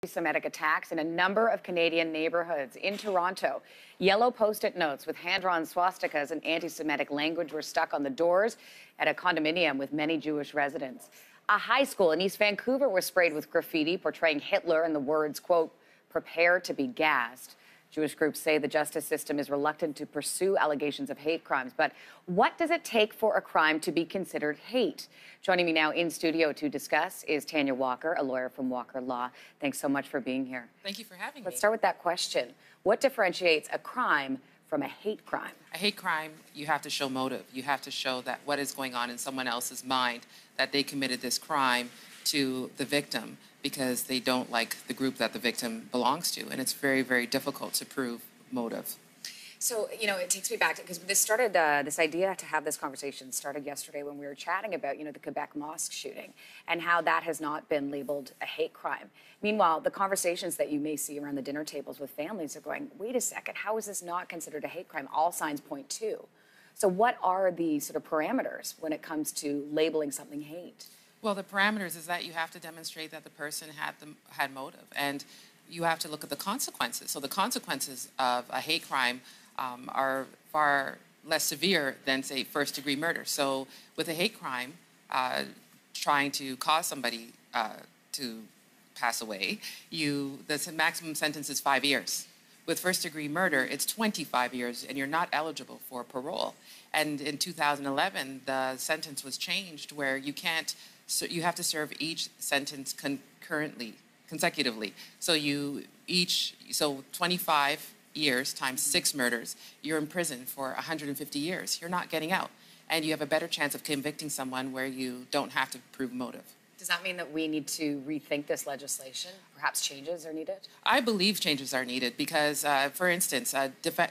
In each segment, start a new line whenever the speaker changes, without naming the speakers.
anti-Semitic attacks in a number of Canadian neighborhoods. In Toronto, yellow post-it notes with hand-drawn swastikas and anti-Semitic language were stuck on the doors at a condominium with many Jewish residents. A high school in East Vancouver was sprayed with graffiti portraying Hitler and the words, quote, "prepare to be gassed." Jewish groups say the justice system is reluctant to pursue allegations of hate crimes. But what does it take for a crime to be considered hate? Joining me now in studio to discuss is Tanya Walker, a lawyer from Walker Law. Thanks so much for being here.
Thank you for having me.
Let's start with that question. What differentiates a crime from a hate crime?
A hate crime, you have to show motive. You have to show that what is going on in someone else's mind, that they committed this crime to the victim because they don't like the group that the victim belongs to. And it's very, very difficult to prove motive.
So, it takes me back to, because this started, this idea to have this conversation started yesterday when we were chatting about, the Quebec Lost shooting and how that has not been labeled a hate crime. Meanwhile, the conversations that you may see around the dinner tables with families are going, wait a second, how is this not considered a hate crime? All signs point to. So what are the sort of parameters when it comes to labeling something hate?
Well, the parameters is that you have to demonstrate that the person had motive, and you have to look at the consequences. So the consequences of a hate crime are far less severe than, say, first-degree murder. So with a hate crime, trying to cause somebody to pass away, the maximum sentence is 5 years. With first-degree murder, it's 25 years, and you're not eligible for parole. And in 2011, the sentence was changed where you can't. So you have to serve each sentence consecutively. So 25 years times 6 murders, you're in prison for 150 years. You're not getting out. And you have a better chance of convicting someone where you don't have to prove motive.
Does that mean that we need to rethink this legislation? Perhaps changes are needed?
I believe changes are needed because, for instance,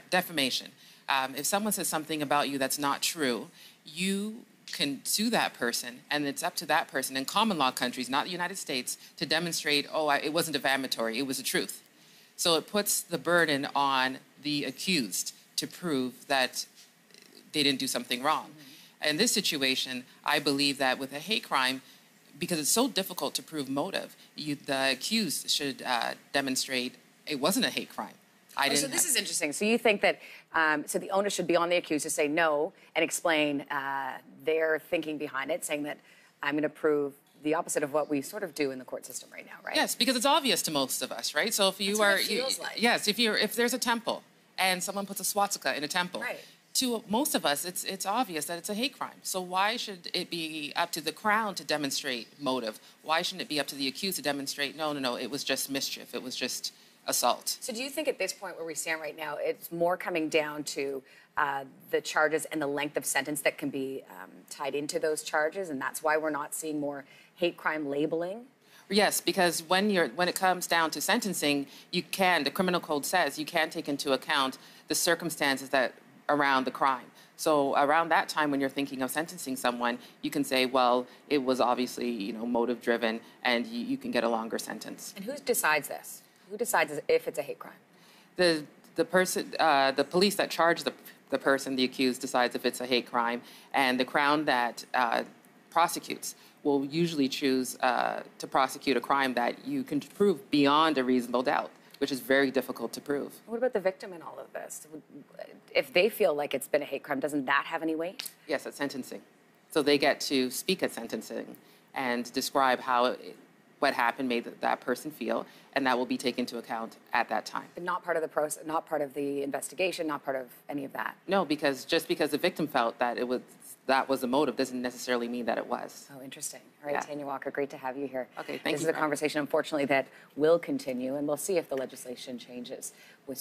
defamation. If someone says something about you that's not true, you can sue that person, and it's up to that person in common law countries, not the United States, to demonstrate, it wasn't defamatory, it was the truth. So it puts the burden on the accused to prove that they didn't do something wrong. Mm-hmm. In this situation, I believe that with a hate crime, because it's so difficult to prove motive, the accused should demonstrate it wasn't a hate crime.
So this is interesting. So you think that so the onus should be on the accused to say no and explain their thinking behind it, saying that I'm going to prove the opposite of what we sort of do in the court system right now, right?
Yes, because it's obvious to most of us, right? So if you
That's what it feels like.
Yes, if there's a temple and someone puts a swastika in a temple,
right.
To most of us, it's obvious that it's a hate crime. So why should it be up to the Crown to demonstrate motive? Why shouldn't it be up to the accused to demonstrate, no, it was just mischief, it was just assault?
So do you think at this point where we stand right now, it's more coming down to the charges and the length of sentence that can be tied into those charges, and that's why we're not seeing more hate crime labeling?
Yes, because when it comes down to sentencing, the criminal code says you can take into account the circumstances that around the crime. So around that time when you're thinking of sentencing someone, you can say, well, it was obviously, motive driven, and you can get a longer sentence.
And who decides this? Who decides if it's a hate crime?
The police that charge the person, the accused, decides if it's a hate crime, and the Crown that prosecutes will usually choose to prosecute a crime that you can prove beyond a reasonable doubt, which is very difficult to prove.
What about the victim in all of this? If they feel like it's been a hate crime, doesn't that have any weight?
Yes, at sentencing. So they get to speak at sentencing and describe what happened made that person feel, and that will be taken into account at that time.
But not part of the process, not part of the investigation, not part of any of that?
No, because just because the victim felt that that was the motive doesn't necessarily mean that it was.
Oh, interesting. All right, yeah. Tanya Walker, great to have you here.
Okay, thank you.
This is a conversation, unfortunately, that will continue, and we'll see if the legislation changes with